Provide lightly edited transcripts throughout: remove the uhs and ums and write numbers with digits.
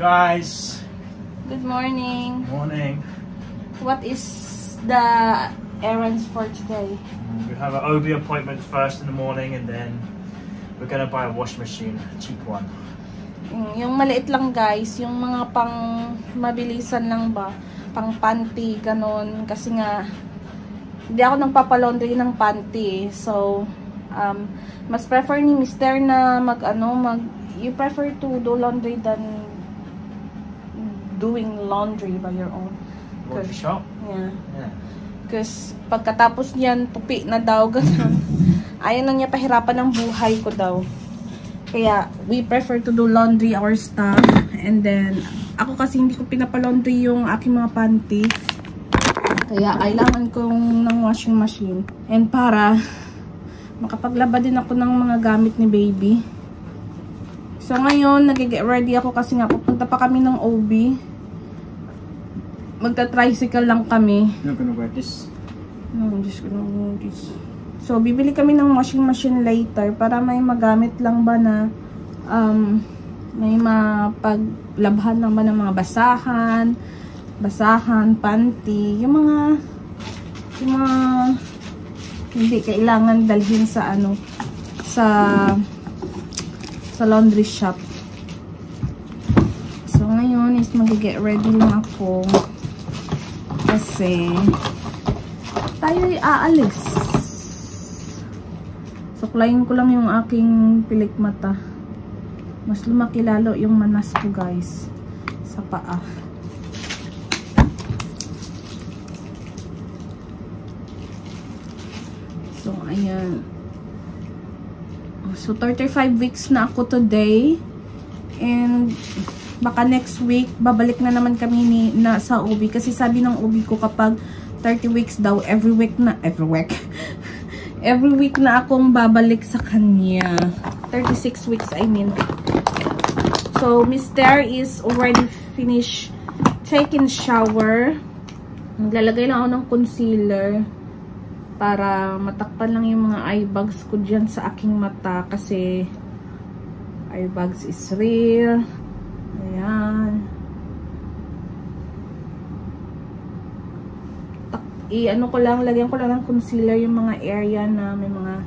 guys. Good morning. Morning. What is the errands for today? We have an OB appointment first in the morning, and then we're gonna buy a washing machine, a cheap one. Yung maliit lang guys, yung mga pang mabilisan lang ba, pang panty, ganon. Kasi nga, hindi ako nagpapalaundry ng panty. So, mas prefer ni Mister na you prefer to do laundry than doing laundry by your own. Laundry shop? Yeah. Because pagkatapos niyan, tupi na daw, gano'n. Ayaw na niya pahirapan ng buhay ko daw. Kaya, we prefer to do laundry our stuff. And then, ako kasi hindi ko pinapalaundry yung aking mga panty. Kaya, kailangan kong ng washing machine. And para makapaglaba din ako ng mga gamit ni baby. So, ngayon, nag-get ready ako kasi nga pupunta pa kami ng OB. Magta-tricycle lang kami. You're not gonna wear this? No, I'm just gonna wear this. So, bibili kami ng washing machine later para may magamit lang ba na may mapaglabhan lang ba ng mga basahan, panty, yung mga hindi kailangan dalhin sa sa laundry shop. So, ngayon is mag-get ready lang ako kasi tayo ay aalis. Suklayin ko lang yung aking pilik mata. Mas lumaki lalo yung manas ko guys sa paa. So, ayan. So, 35 weeks na ako today. And, baka next week, babalik na naman kami sa OB. Kasi sabi ng OB ko kapag 30 weeks daw, every week na akong babalik sa kanya. 36 weeks, I mean. So, Mister is already finished taking shower. Naglalagay lang ako ng concealer para matakpan lang yung mga eye bags ko dyan sa aking mata kasi eye bags is real. Ayan. Lagyan ko lang ng concealer yung mga area na may mga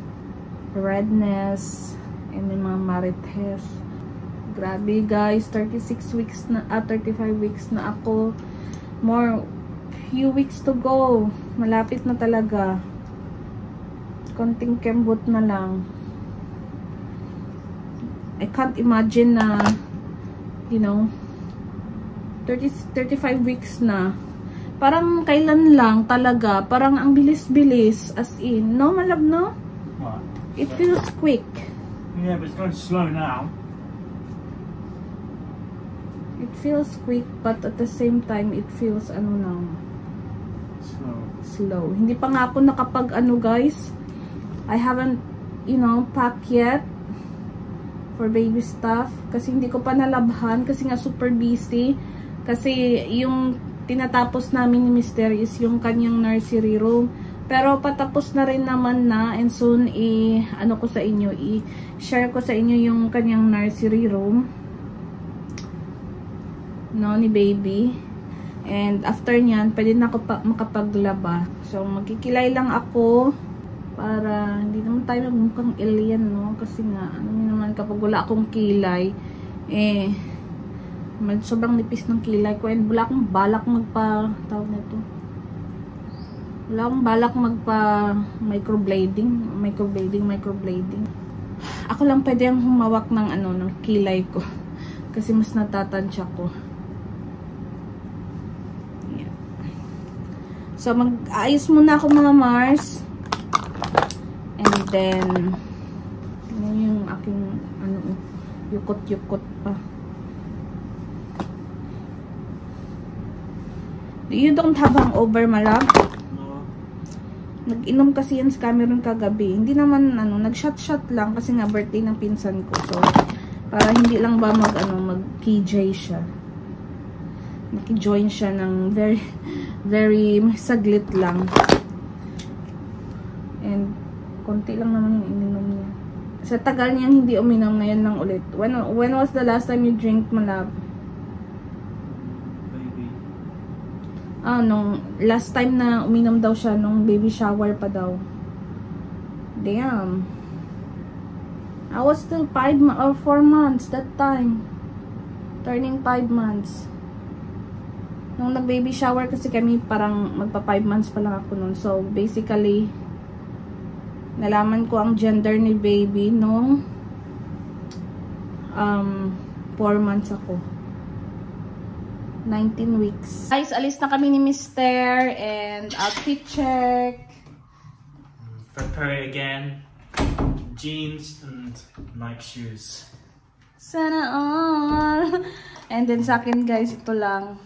redness and may mga marites. Grabe guys, 35 weeks na ako. Few weeks to go. Malapit na talaga. Konting kembot na lang. I can't imagine na 35 weeks na. Parang kailan lang talaga. Parang ang bilis-bilis. As in. No, malab, no? What? It feels quick. Yeah, but it's going slow now. It feels quick, but at the same time, it feels slow. Hindi pa nga ako nakapag guys. I haven't, packed yet for baby stuff. Kasi hindi ko pa nalabhan. Kasi nga super busy. Kasi yung tinatapos namin ni Mister is yung kanyang nursery room. Pero patapos na rin naman na. And soon, i-share ko sa inyo yung kanyang nursery room. Ni baby. And after nyan, pwede na ako makapaglaba. So, magkikilay lang ako para hindi naman tayo magmukhang alien, no? Kasi nga, naman kapag wala akong kilay, sobrang nipis ng kilay ko. And wala akong balak microblading. Ako lang pwede ang humawak ng ng kilay ko. Kasi mas natatansya ko. Yeah. So, mag-aayos muna ako mga Mars. And then, yung aking, yukot-yukot pa. You don't have hangover, malab? No. Nag-inom kasi yan sa Cameron kagabi. Hindi naman, nag-shot-shot lang kasi nga birthday ng pinsan ko. So, para hindi lang ba mag-KJ siya. Maki-join siya ng very, very saglit lang. And, konti lang naman yung ininom niya. Sa tagal niyang hindi uminom, ngayon lang ulit. When was the last time you drink, malab? nung last time na uminom daw siya nung baby shower pa daw. Damn. I was still 5 or 4 months that time. Turning 5 months. Nung nag-baby shower kasi kami, parang magpa 5 months pa lang ako nun. So, basically, nalaman ko ang gender ni baby nung 4 months ako. 19 weeks. Guys, alis na kami ni Mr. and outfit check. Prepare again. Jeans and Nike shoes. Sana all. And then sa akin guys, ito lang.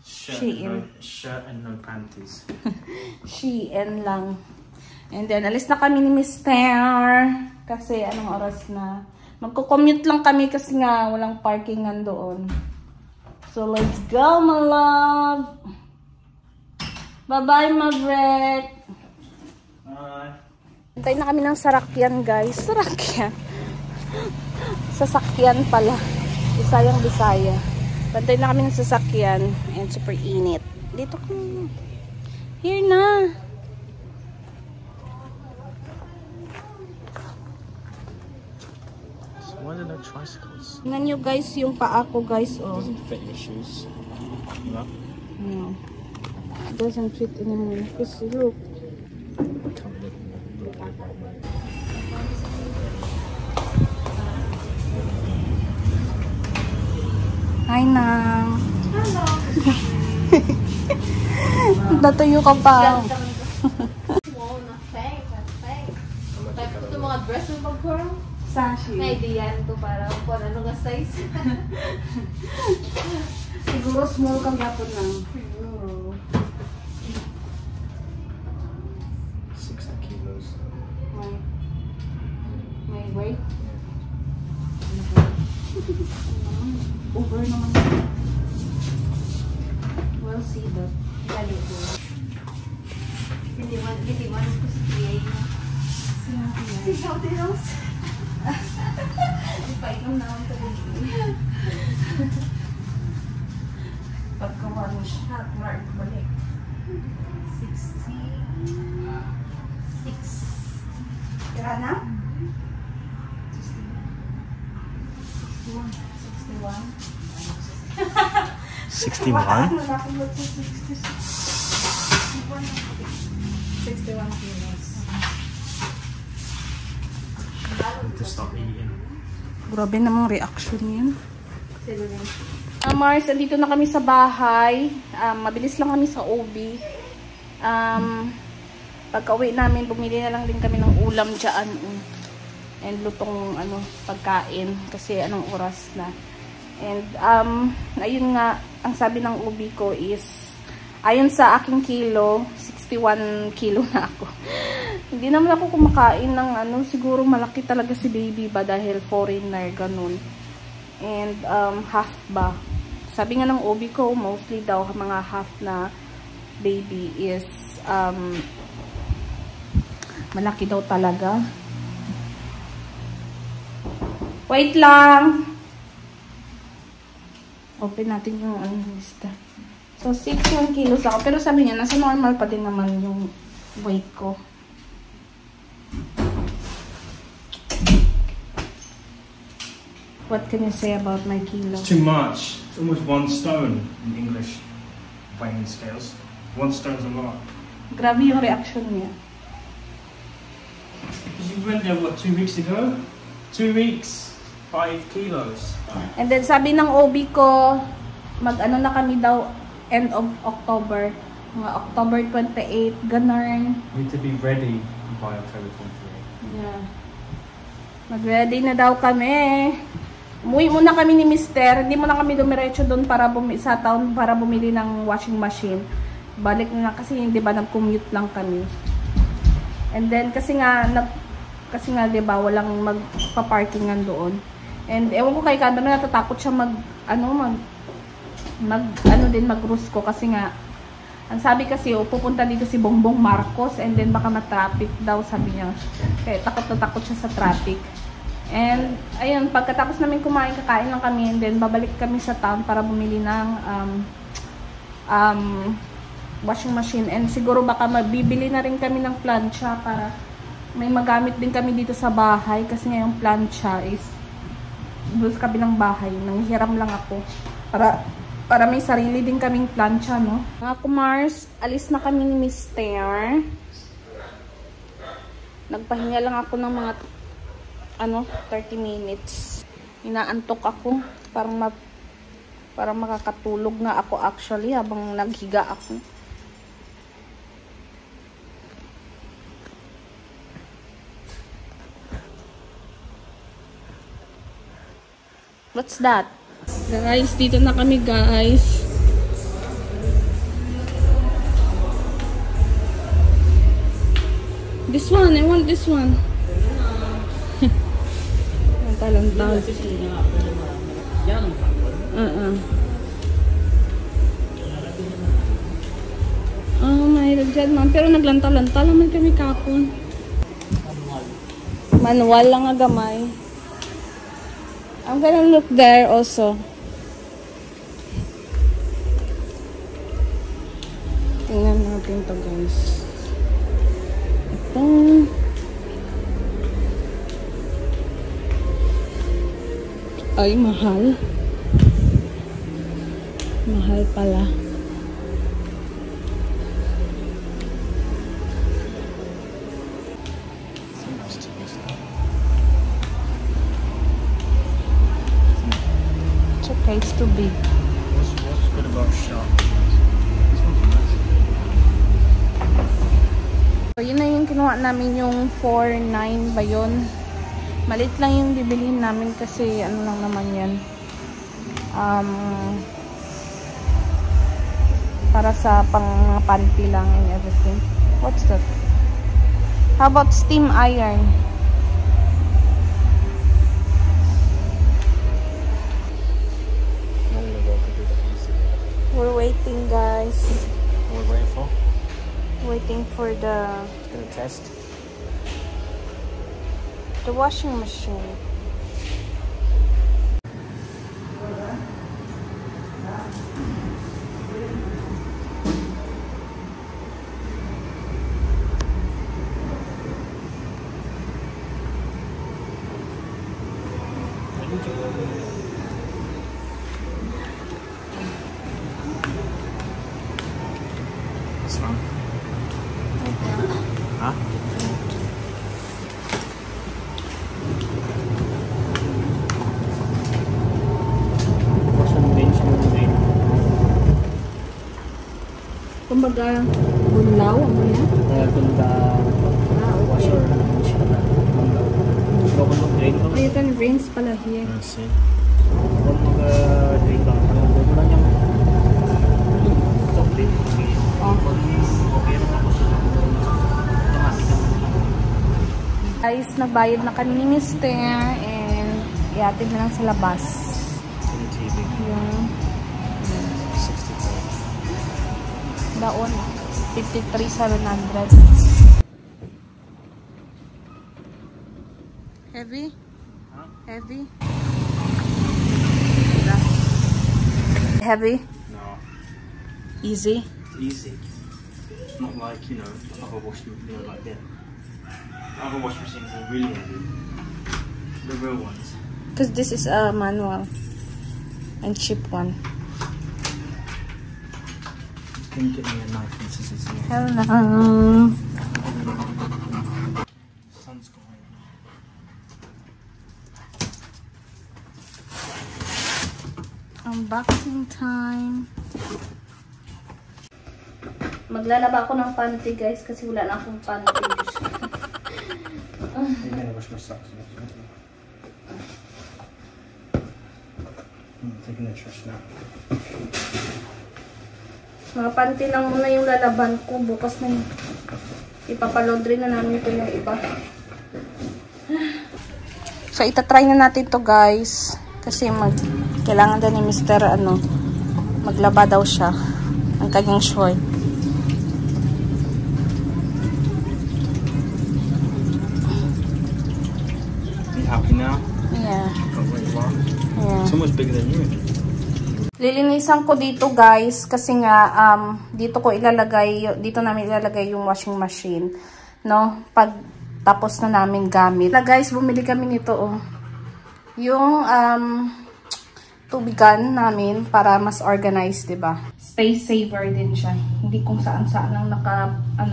Shein. Shirt and no panties. Shein lang. And then, alis na kami ni Mr. Kasi anong oras na? Magko-commute lang kami kasi nga walang parkingan doon. So, let's go, my love! Bye-bye, Maverick! Bye! Hintay na kami ng sarakyan, guys. Sarakyan. Sasakyan pala. Bisayang Bisaya. Bantay na kami ng sasakyan. And super init. Dito ko. Here na. So why are there tricycles? Tingnan nyo guys yung paa ko guys. Oh. Doesn't fit your shoes. No? No. It doesn't fit anymore. Because look. Hi, Nang. Hello. Natuyo ka pa. Wow, na-fake. Type ko ito mga dress mo mag-curl. Sashi. May idea ito para kung ano nga size. Siguro small kang gapon lang. Siguro. 60 kilos. May weight. Over naman. We'll see that. Dali ko. Hindi man ko sa PA na. Si Saudi Rose. Ipainom na ako sa video. Pagkawa mo siya, mark balik. 66. Kira na? 61? Malaki ba ito? 61 kilos. I need to stop eating. Grabe namang reaction yan. Mars, andito na kami sa bahay. Mabilis lang kami sa OB. Pagka-uwi namin, bumili na lang din kami ng ulam dyan. And lutong pagkain. Kasi anong oras na. And ayun nga, ang sabi ng OB ko is, ayon sa aking kilo, 61 kilo na ako. Hindi naman ako kumakain ng siguro malaki talaga si baby ba dahil foreigner, ganun. And half ba. Sabi nga ng OB ko, mostly daw mga half na baby is malaki daw talaga. Wait lang! Open natin yung lista. So, 61 kilos ako. Pero sabi niya, nasa normal pa din naman yung weight ko. What can you say about my kilo? It's too much. It's almost 1 stone in English weighing scales. 1 stone's a lot. Grabe yung reaction niya. Because you went there, what, 2 weeks ago? 2 weeks, 5 kilos. And then sabi ng OB ko, mag-ano na kami daw end of October. Mga October 28, ganun. We need to be ready by October 28. Yeah. Mag-ready na daw kami. Umuwi muna kami ni Mister. Hindi muna kami dumiretso doon para sa town para bumili ng washing machine. Balik na kasi hindi ba nag-commute lang kami. And then kasi nga 'di ba walang magpa-parkingan doon. And ewan ko kay Kanda, natatakot siya mag-Rusco kasi nga ang sabi kasi pupunta dito si Bongbong Marcos and then baka ma-traffic daw, sabi niya. Kaya takot na takot siya sa traffic. And ayun, pagkatapos namin kumain, kakain lang kami and then babalik kami sa town para bumili ng washing machine. And siguro baka mabibili na rin kami ng plancha para may magamit din kami dito sa bahay. Kasi nga yung plancha is doon sa kabilang bahay. Nanghihiram lang ako. Para may sarili din kaming plancha, no? Mga kumars, alis na kami ni Mr. Nagpahinga lang ako ng mga 30 minutes. Inaantok ako. Parang makakatulog nga ako actually habang naghiga ako. What's that? Guys, dito na kami guys. This one, I want this one. Lantal. Oh, mayroon dyan man. Pero naglantal-lantal naman kami kapon. Manual lang nga gamay. I'm gonna look there also. Tingnan natin to guys. Ito. Ay, mahal. Mahal pala. It's okay, it's too big. What's good about Shark? This one's nice. So, yun na yung kinuha namin yung 4.9 ba yun? Malit lang yung bibilihin namin kasi ano lang naman yan. Para sa pang panty lang and everything. What's that? How about steam iron? We're waiting guys. What we're waiting for? Waiting for the Test. washing machine. This one? Huh? Kumbaga, bunlaw ang mga. Washer. Drain lang. Oh, you can rinse pala here. See? Drain lang. Wala niyang top din. Okay na tapos Guys, nagbayad na kami ni Mr. and iatid na lang sa labas. TV. Yung 64. daon, 53,700. Heavy? Huh? Heavy? Heavy? No. Easy? It's easy. It's not like, other washing machines like that. Other washing machines are really heavy. The real ones. Because this is a manual and cheap one. Can you get me a knife and scissors here? Hello. Sun's going. Unboxing time. Maglalaba ako ng panty guys kasi wala na akong panty. I'm gonna wash my socks. I'm taking the trash now. Mga panty lang muna yung lalaban ko. Bukas na yung ipapalaundry na namin ito yung iba. So, itatry na natin to guys. Kasi kailangan din ni Mr. maglaba daw siya ng kanyang short. Are you happy now? Yeah. Got what you want? Yeah. It's almost bigger than you. Lilinisan ko dito guys kasi nga dito namin ilalagay yung washing machine, no? Pag tapos na namin gamit. Guys, bumili kami nito oh. Yung tubigan namin para mas organized, 'di ba? Space saver din siya. Hindi kung saan-saan lang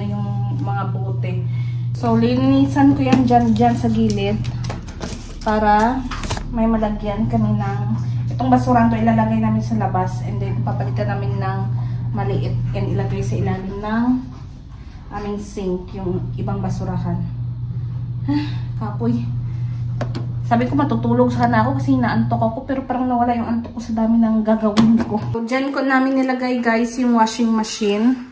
yung mga bote. So lilinisan ko yan dyan sa gilid para may malagyan kami ng itong basurahan to, ilalagay namin sa labas and then papalitan namin ng maliit and ilagay sa ilalim ng aming sink yung ibang basurahan. Kapoy. Sabi ko matutulog sana ako kasi inaantok ako pero parang nawala yung antok ko sa dami ng gagawin ko. So, dyan ko namin nilagay guys yung washing machine.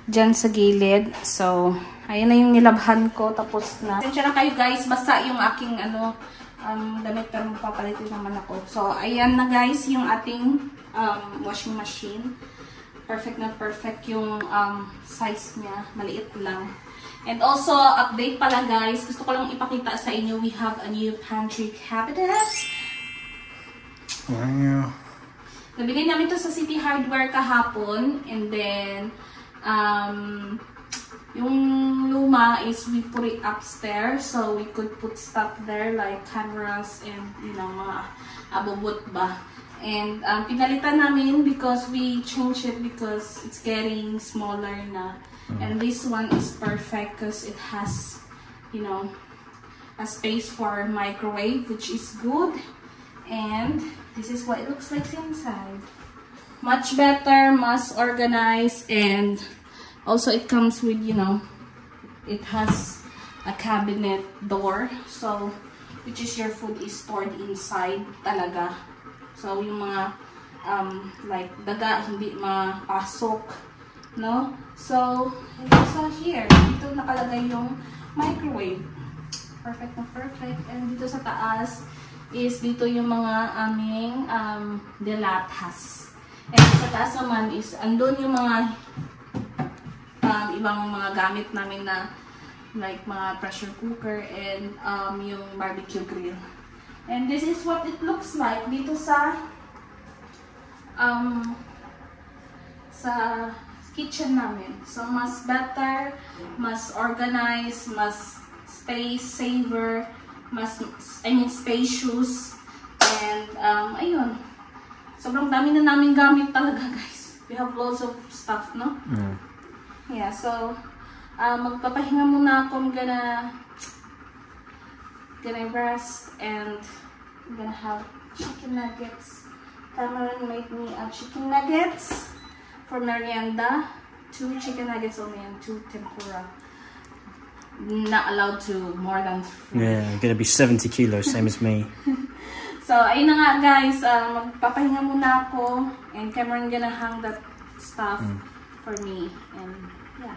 Dyan sa gilid. So, ayan na yung nilabhan ko. Tapos na. Tensya na kayo guys. Basta yung aking damit pero mapapalitin naman ako. So, ayan na guys yung ating washing machine. Perfect na perfect yung size niya. Maliit lang. And also, update pala guys. Gusto ko lang ipakita sa inyo. We have a new pantry cabinet. Wow. Nabili namin to sa City Hardware kahapon. And then, yung luma is we put it upstairs so we could put stuff there like cameras and mga abubot ba. And pinalitan namin because we changed it because it's getting smaller na. And this one is perfect because it has a space for microwave, which is good. And this is what it looks like inside. Much better, much organized, and also it comes with, it has a cabinet door. So, which is your food is stored inside talaga. So, yung mga, like, daga, hindi mapasok, no? So, so here, dito nakalagay yung microwave. Perfect na perfect. And dito sa taas is dito yung mga aming delatas. And sa taas naman is andun yung mga ibang mga gamit namin na like mga pressure cooker and yung barbecue grill. And this is what it looks like dito sa kitchen namin. So mas better, mas organized, mas space saver, spacious, and ayun. Sobrang dami na namin gamit talaga guys. We have lots of stuff, no? Mm. Yeah, so magpapahinga muna ako. I'm gonna rest and I'm gonna have chicken nuggets. Cameron made me chicken nuggets for merienda. 2 chicken nuggets only and 2 tempura. Not allowed to more than 3. Yeah, I'm gonna be 70 kilos, same as me. So, ayun na nga guys, magpapahinga muna ako and Cameron gonna hang that stuff for me. And yeah.